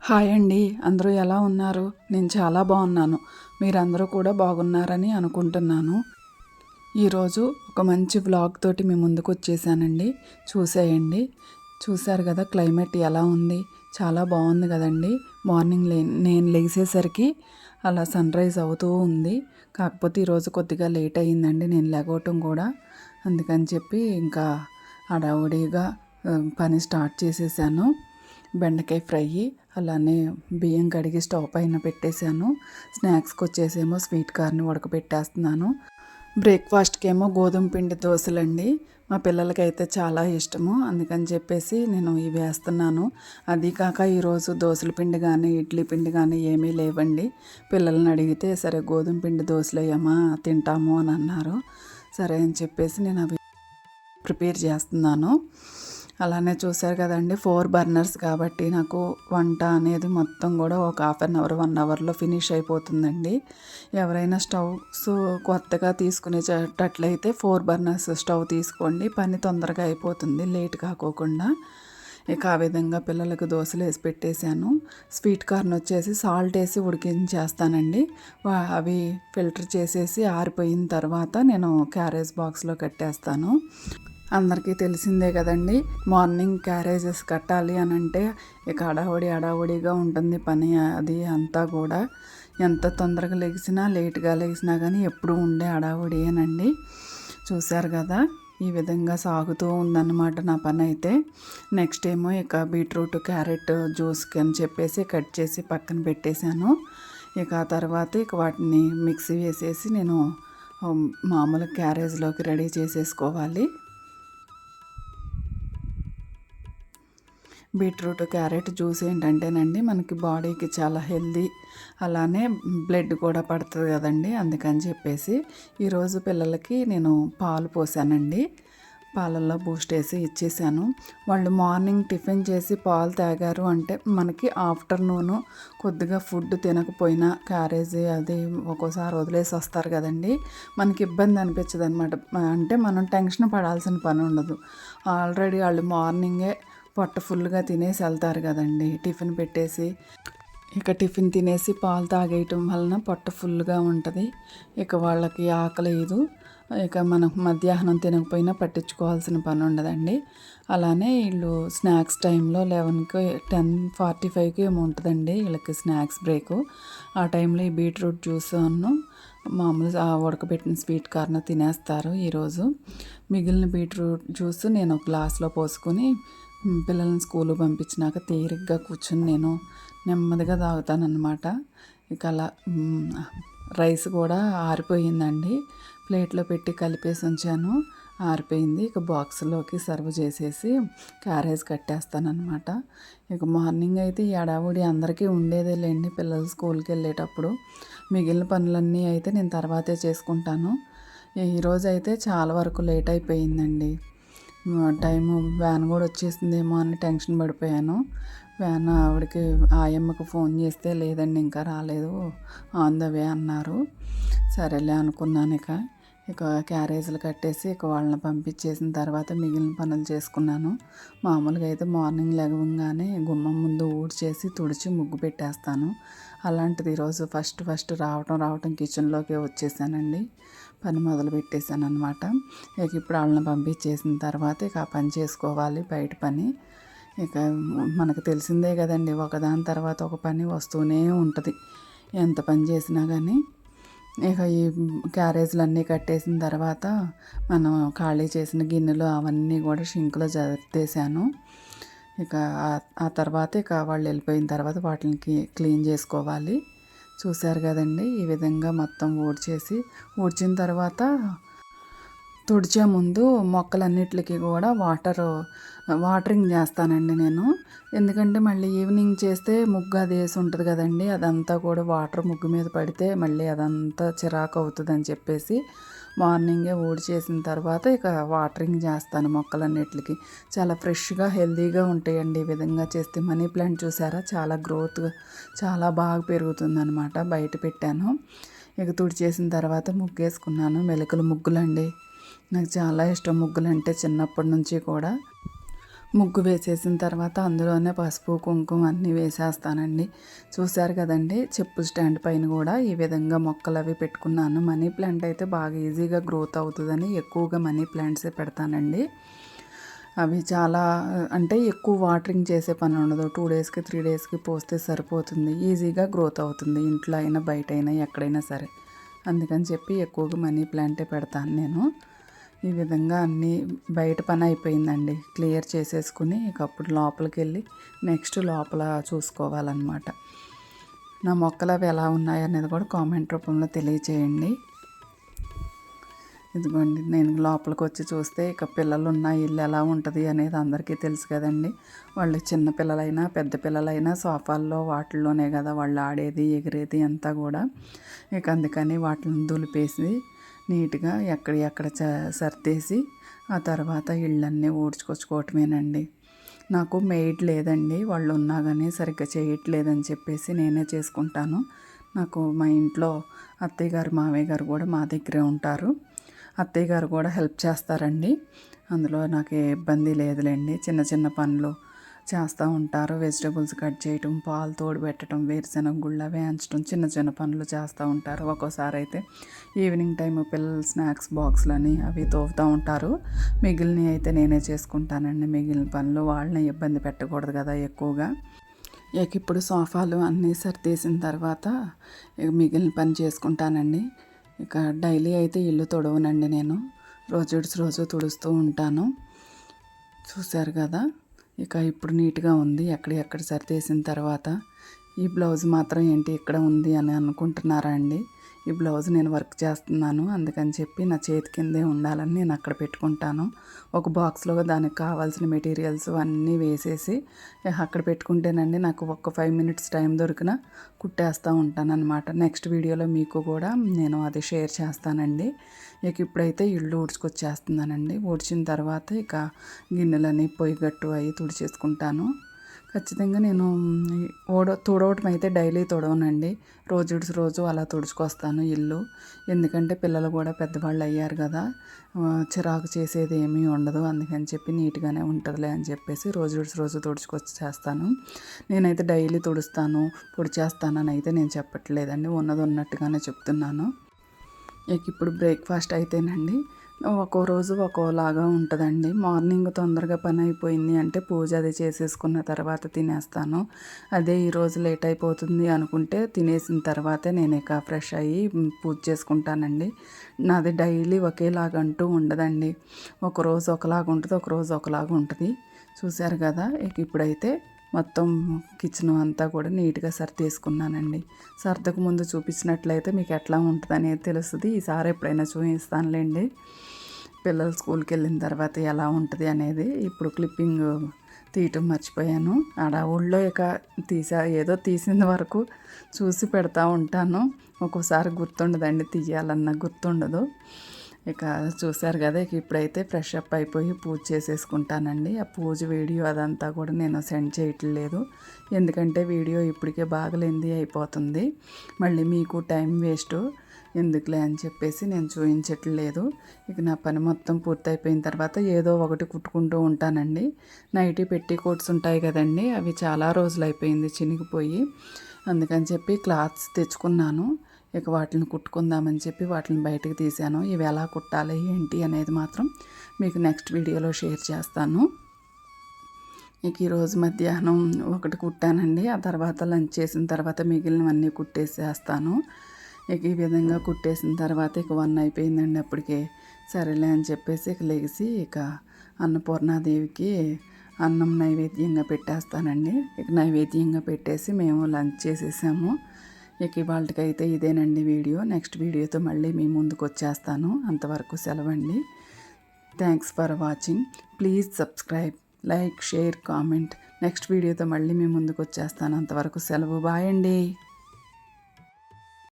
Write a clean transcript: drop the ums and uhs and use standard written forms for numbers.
Hi అండి. అందరూ ఎలా ఉన్నారు? నేను చాలా బాగున్నాను. మీరందరూ కూడా బాగున్నారని అనుకుంటున్నాను. ఈరోజు ఒక మంచి వ్లాగ్ తోటి మీ ముందుకు వచ్చేసానండి. చూసేయండి. చూశారు కదా క్లైమేట్ ఎలా ఉంది? చాలా బాగుంది కదండి. మార్నింగ్ నేను లేచేసరికి అలా సన్రైజ్ అవుతూ ఉంది. కాకపోతే ఈరోజు కొద్దిగా లేట్ అయ్యిందండి నేను లెగవటం కూడా. అందుకని చెప్పి ఇంకా హడావుడిగా పని స్టార్ట్ చేసేసాను. బెండకాయ ఫ్రై, అలానే బియ్యం కడిగి స్టవ్ పైన పెట్టేశాను. స్నాక్స్కి వచ్చేసేమో స్వీట్ కార్న్ ఉడకబెట్టేస్తున్నాను. బ్రేక్ఫాస్ట్కి ఏమో గోధుమ పిండి దోశలండి. మా పిల్లలకైతే చాలా ఇష్టము. అందుకని చెప్పేసి నేను ఇవి వేస్తున్నాను. అది కాక ఈరోజు దోశల పిండి కానీ ఇడ్లీ పిండి కానీ ఏమీ లేవండి. పిల్లల్ని అడిగితే సరే గోధుమ పిండి దోశలు వేయమ్మా తింటాము అని అన్నారు. సరే అని చెప్పేసి నేను అవి ప్రిపేర్ చేస్తున్నాను. అలానే చూశారు కదండి 4 బర్నర్స్ కాబట్టి నాకు వంట అనేది మొత్తం కూడా ఒక హాఫ్ అన్ అవర్ 1 అవర్లో ఫినిష్ అయిపోతుందండి. ఎవరైనా స్టవ్స్ కొత్తగా తీసుకునేటట్లయితే 4 బర్నర్స్ స్టవ్ తీసుకోండి. పని తొందరగా అయిపోతుంది లేట్ కాకోకుండా. ఇక ఆ విధంగా పిల్లలకు దోశలు వేసి పెట్టేశాను. స్వీట్ కార్న్ వచ్చేసి సాల్ట్ వేసి ఉడికించేస్తానండి. అవి ఫిల్టర్ చేసేసి ఆరిపోయిన తర్వాత నేను క్యారేజ్ బాక్స్లో కట్టేస్తాను. అందరికీ తెలిసిందే కదండి, మార్నింగ్ క్యారేజెస్ కట్టాలి అని అంటే ఇక హడావుడిగా ఉంటుంది పని. అది అంతా కూడా ఎంత తొందరగా లెగిసినా లేట్గా లెగిసినా కానీ ఎప్పుడూ ఉండే హడావుడియేనండి. చూశారు కదా, ఈ విధంగా సాగుతూ ఉందన్నమాట నా పని అయితే. నెక్స్ట్ ఏమో ఇక బీట్రూట్ క్యారెట్ జ్యూస్కి అని చెప్పేసి కట్ చేసి పక్కన పెట్టేశాను. ఇక ఆ తర్వాత ఇక వాటిని మిక్సీ వేసేసి నేను మామూలు క్యారేజ్లోకి రెడీ చేసేసుకోవాలి. బీట్రూట్ క్యారెట్ జ్యూస్ ఏంటంటేనండి మనకి బాడీకి చాలా హెల్దీ, అలానే బ్లడ్ కూడా పడుతుంది కదండి. అందుకని చెప్పేసి ఈరోజు పిల్లలకి నేను పాలు పోసానండి. పాలల్లో బూస్ట్ వేసి ఇచ్చేసాను. వాళ్ళు మార్నింగ్ టిఫిన్ చేసి పాలు తాగారు అంటే మనకి ఆఫ్టర్నూను కొద్దిగా ఫుడ్ తినకపోయినా క్యారేజీ అది ఒక్కోసారి వదిలేసి వస్తారు కదండి. మనకి ఇబ్బంది అనిపించదు అనమాట. అంటే మనం టెన్షన్ పడాల్సిన పని ఉండదు. ఆల్రెడీ వాళ్ళు మార్నింగే పొట్ట ఫుల్గా తినేసి వెళ్తారు కదండి టిఫిన్ పెట్టేసి. ఇక టిఫిన్ తినేసి పాలు తాగేయటం వలన పొట్ట ఫుల్గా ఉంటుంది. ఇక వాళ్ళకి ఆకలేదు. ఇక మనం మధ్యాహ్నం తినకపోయినా పట్టించుకోవాల్సిన పని ఉండదండి. అలానే వీళ్ళు స్నాక్స్ టైంలో 11కి 10:45కి ఏమో ఉంటుందండి వీళ్ళకి స్నాక్స్ బ్రేకు. ఆ టైంలో ఈ బీట్రూట్ జ్యూస్ మామూలు ఉడకబెట్టిన స్వీట్ కార్న్ తినేస్తారు. ఈరోజు మిగిలిన బీట్రూట్ జ్యూస్ నేను ఒక గ్లాస్లో పోసుకొని పిల్లల్ని స్కూల్కి పంపించినాక తీరిగ్గా కూర్చొని నేను నెమ్మదిగా తాగుతానన్నమాట. ఇక అలా రైస్ కూడా ఆరిపోయిందండి. ప్లేట్లో పెట్టి కలిపేసి ఉంచాను, ఆరిపోయింది. ఇక బాక్స్లోకి సర్వ్ చేసేసి క్యారేజ్ కట్టేస్తానమాట. ఇక మార్నింగ్ అయితే ఈ హడావుడి అందరికీ ఉండేదేలేండి పిల్లలు స్కూల్కి వెళ్ళేటప్పుడు. మిగిలిన పనులన్నీ అయితే నేను తర్వాతే చేసుకుంటాను. ఈరోజు అయితే చాలా వరకు లేట్ అయిపోయిందండి. టైము వ్యాన్ కూడా వచ్చేసిందేమో అని టెన్షన్ పడిపోయాను. వ్యాన్ ఆవిడకి ఆయమ్మకు ఫోన్ చేస్తే లేదండి ఇంకా రాలేదు, ఆన్ ద వే అన్నారు. సరేలే అనుకున్నాను. ఇక క్యారేజీలు కట్టేసి ఇక వాళ్ళని పంపించేసిన తర్వాత మిగిలిన పనులు చేసుకున్నాను. మామూలుగా అయితే మార్నింగ్ లెగవంగానే గుమ్మం ముందు ఊడ్చేసి తుడిచి ముగ్గు పెట్టేస్తాను. అలాంటిది ఈరోజు ఫస్ట్ రావటం కిచెన్లోకి వచ్చేసానండి. పని మొదలు పెట్టేశాను అనమాట. ఇక ఇప్పుడు వాళ్ళని పంపించేసిన తర్వాత ఇక ఆ పని చేసుకోవాలి, బయట పని. ఇక మనకు తెలిసిందే కదండి, ఒకదాని తర్వాత ఒక పని వస్తూనే ఉంటుంది ఎంత పని చేసినా కానీ. ఇక ఈ క్యారేజీలు అన్నీ కట్టేసిన తర్వాత మనం ఖాళీ చేసిన గిన్నెలు అవన్నీ కూడా షింక్లో జరుపుతేసాను. ఇక ఆ తర్వాత ఇక వాళ్ళు వెళ్ళిపోయిన తర్వాత వాటిని క్లీన్ చేసుకోవాలి. చూశారు కదండి, ఈ విధంగా మొత్తం ఊడ్చిన తర్వాత తుడిచే ముందు మొక్కలన్నిటికీ కూడా వాటరింగ్ చేస్తానండి నేను. ఎందుకంటే మళ్ళీ ఈవినింగ్ చేస్తే ముగ్గు అది వేసి ఉంటుంది కదండి, అదంతా కూడా వాటర్ ముగ్గు మీద పడితే మళ్ళీ అదంతా చిరాకు అవుతుంది అని చెప్పేసి మార్నింగే ఊడ్చేసిన తర్వాత ఇక వాటరింగ్ చేస్తాను మొక్కలన్నిటికీ. చాలా ఫ్రెష్గా హెల్తీగా ఉంటాయండి ఈ విధంగా చేస్తే. మనీ ప్లాంట్ చూసారా, చాలా గ్రోత్గా చాలా బాగా పెరుగుతుందనమాట. బయట పెట్టాను. ఇక తుడిచేసిన తర్వాత ముగ్గేసుకున్నాను. మెలకలు ముగ్గులండి, నాకు చాలా ఇష్టం ముగ్గులంటే చిన్నప్పటి నుంచి కూడా. ముగ్గు వేసేసిన తర్వాత అందులోనే పసుపు కుంకుమ అన్నీ వేసేస్తానండి. చూశారు కదండి, చెప్పు స్టాండ్ పైన కూడా ఈ విధంగా మొక్కలు అవి పెట్టుకున్నాను. మనీ ప్లాంట్ అయితే బాగా ఈజీగా గ్రోత్ అవుతుందని ఎక్కువగా మనీ ప్లాంట్సే పెడతానండి. అవి చాలా అంటే ఎక్కువ వాటరింగ్ చేసే పని ఉండదు. 2 డేస్కి 3 డేస్కి పోస్తే సరిపోతుంది. ఈజీగా గ్రోత్ అవుతుంది, ఇంట్లో అయినా బయట అయినా ఎక్కడైనా సరే. అందుకని చెప్పి ఎక్కువగా మనీ ప్లాంటే పెడతాను నేను. ఈ విధంగా అన్నీ బయట పని అయిపోయిందండి, క్లియర్ చేసేసుకుని ఇక అప్పుడు లోపలికి వెళ్ళి నెక్స్ట్ లోపల చూసుకోవాలన్నమాట. నా మొక్కలు అవి ఎలా ఉన్నాయనేది కూడా కామెంట్ రూపంలో తెలియచేయండి. ఇదిగోండి, నేను లోపలికి వచ్చి చూస్తే ఇక పిల్లలు ఉన్న ఇల్లు ఎలా ఉంటుంది అనేది అందరికీ తెలుసు కదండి. వాళ్ళు చిన్న పిల్లలైనా పెద్ద పిల్లలైనా సోఫాల్లో వాటిల్లోనే కదా వాళ్ళు ఆడేది ఎగిరేది అంతా కూడా. ఇక అందుకని వాటిని దులిపేసి నీట్గా ఎక్కడ సర్దేసి ఆ తర్వాత ఇళ్ళన్నీ ఊడ్చుకొచ్చుకోవటమేనండి. నాకు మెయిడ్ లేదండి, వాళ్ళు ఉన్నా కానీ సరిగ్గా చేయట్లేదని చెప్పేసి నేనే చేసుకుంటాను. నాకు మా ఇంట్లో అత్తయ్య గారు మామయ్య గారు కూడా మా దగ్గరే ఉంటారు. అత్తయ్య గారు కూడా హెల్ప్ చేస్తారండి, అందులో నాకు ఏ ఇబ్బంది లేదులేండి. చిన్న చిన్న పనులు చేస్తూ ఉంటారు. వెజిటబుల్స్ కట్ చేయటం, పాలు తోడు పెట్టడం, వేరుశెనగ గుళ్ళ వేయించడం, చిన్న చిన్న పనులు చేస్తూ ఉంటారు. ఒక్కోసారి అయితే ఈవినింగ్ టైం పిల్లలు స్నాక్స్ బాక్స్లని అవి తోపుతూ ఉంటారు. మిగిలినవి అయితే నేనే చేసుకుంటానండి. మిగిలిన పనులు వాళ్ళని ఇబ్బంది పెట్టకూడదు కదా ఎక్కువగా. ఇక ఇప్పుడు సోఫాలు అన్నీ సర్దేసిన తర్వాత ఇక మిగిలిన పని చేసుకుంటానండి. ఇక డైలీ అయితే ఇల్లు తుడవనండి నేను, రోజు తుడుస్తూ ఉంటాను. చూశారు కదా, ఇక ఇప్పుడు నీట్గా ఉంది. ఎక్కడ సర్దేసిన తర్వాత ఈ బ్లౌజ్ మాత్రం ఏంటి ఇక్కడ ఉంది అని అనుకుంటున్నారా అండి? ఈ బ్లౌజ్ నేను వర్క్ చేస్తున్నాను, అందుకని చెప్పి నా చేతి కిందే ఉండాలని నేను అక్కడ పెట్టుకుంటాను. ఒక బాక్స్లో దానికి కావాల్సిన మెటీరియల్స్ అన్నీ వేసేసి అక్కడ పెట్టుకుంటేనండి నాకు ఒక 5 మినిట్స్ టైం దొరికినా కుట్టేస్తూ ఉంటాను అనమాట. నెక్స్ట్ వీడియోలో మీకు కూడా నేను అది షేర్ చేస్తానండి. ఇక ఇప్పుడైతే ఇల్లు ఊడ్చుకొచ్చేస్తున్నానండి. ఊడ్చిన తర్వాత ఇక గిన్నెలని పొయ్యి గట్టు అవి తుడిచేసుకుంటాను. ఖచ్చితంగా నేను తుడవటం అయితే డైలీ తుడవనండి, రోజు అలా తుడుచుకొస్తాను ఇల్లు. ఎందుకంటే పిల్లలు కూడా పెద్దవాళ్ళు అయ్యారు కదా, చిరాకు చేసేది ఏమీ ఉండదు. అందుకని చెప్పి నీట్గానే ఉంటుందిలే అని చెప్పేసి రోజు తుడుచుకొచ్చి చేస్తాను. నేనైతే డైలీ తుడుస్తాను పొడి చేస్తానని అయితే నేను చెప్పట్లేదండి, ఉన్నది ఉన్నట్టుగానే చెప్తున్నాను. ఇక ఇప్పుడు బ్రేక్ఫాస్ట్ అయితేనండి ఒక్కో రోజు ఒక్కోలాగా ఉంటుందండి. మార్నింగ్ తొందరగా పని అయిపోయింది అంటే పూజ అది చేసేసుకున్న తర్వాత తినేస్తాను. అదే ఈరోజు లేట్ అయిపోతుంది అనుకుంటే తినేసిన తర్వాతే నేను ఇక ఫ్రెష్ అయ్యి పూజ చేసుకుంటానండి. నాది డైలీ ఒకేలాగంటూ ఉండదండి, ఒకరోజు ఒకలాగా ఉంటుంది, ఒకరోజు ఒకలాగా ఉంటుంది. చూశారు కదా, ఇక ఇప్పుడైతే మొత్తం కిచెన్ అంతా కూడా నీట్గా సర్దేసుకున్నానండి. సర్దకు ముందు చూపించినట్లయితే మీకు ఎట్లా ఉంటుంది అనేది తెలుస్తుంది. ఈసారి ఎప్పుడైనా చూపిస్తానులేండి, పిల్లలు స్కూల్కి వెళ్ళిన తర్వాత ఎలా ఉంటుంది అనేది. ఇప్పుడు క్లిప్పింగ్ తీయటం మర్చిపోయాను, ఊళ్ళో ఇక ఏదో తీసిన వరకు చూసి పెడతా ఉంటాను. ఒక్కోసారి గుర్తుండదండి, తీయాలన్నా గుర్తుండదు. ఇక చూశారు కదా, ఇక ఇప్పుడైతే ఫ్రెష్ అప్ అయిపోయి పూజ చేసేసుకుంటానండి. ఆ పూజ వీడియో అదంతా కూడా నేను సెండ్ చేయట్లేదు, ఎందుకంటే వీడియో ఇప్పటికే బాగా లెంతీ అయిపోతుంది, మళ్ళీ మీకు టైం వేస్ట్ ఎందుకులే అని చెప్పేసి నేను చూపించట్లేదు. ఇక నా పని మొత్తం పూర్తయిపోయిన తర్వాత ఏదో ఒకటి కుట్టుకుంటూ ఉంటానండి. నైటీ పెట్టికోట్స్ ఉంటాయి కదండి, అవి చాలా రోజులు అయిపోయింది చినిగిపోయి, అందుకని చెప్పి క్లాత్స్ తెచ్చుకున్నాను. ఇక వాటిని కుట్టుకుందామని చెప్పి వాటిని బయటకు తీసాను. ఇవి ఎలా కుట్టాలి ఏంటి అనేది మాత్రం మీకు నెక్స్ట్ వీడియోలో షేర్ చేస్తాను. ఇక ఈరోజు మధ్యాహ్నం ఒకటి కుట్టానండి, ఆ తర్వాత లంచ్ చేసిన తర్వాత మిగిలినవన్నీ కుట్టేసేస్తాను. ఇక ఈ విధంగా కుట్టేసిన తర్వాత ఇక 1 అయిపోయిందండి అప్పటికే. సరేలే అని చెప్పేసి ఇక లెగిసి ఇక అన్నపూర్ణాదేవికి అన్నం నైవేద్యంగా పెట్టేస్తానండి. ఇక నైవేద్యంగా పెట్టేసి మేము లంచ్ చేసేసాము. ఇక ఇవాళకైతే ఇదేనండి వీడియో. నెక్స్ట్ వీడియోతో మళ్ళీ మీ ముందుకు వచ్చేస్తాను. అంతవరకు సెలవండి. Thanks for watching. Please subscribe, like, share, comment. Next వీడియోతో మళ్ళీ మీ ముందుకు వచ్చేస్తాను. అంతవరకు సెలవు. బాయ్ అండి.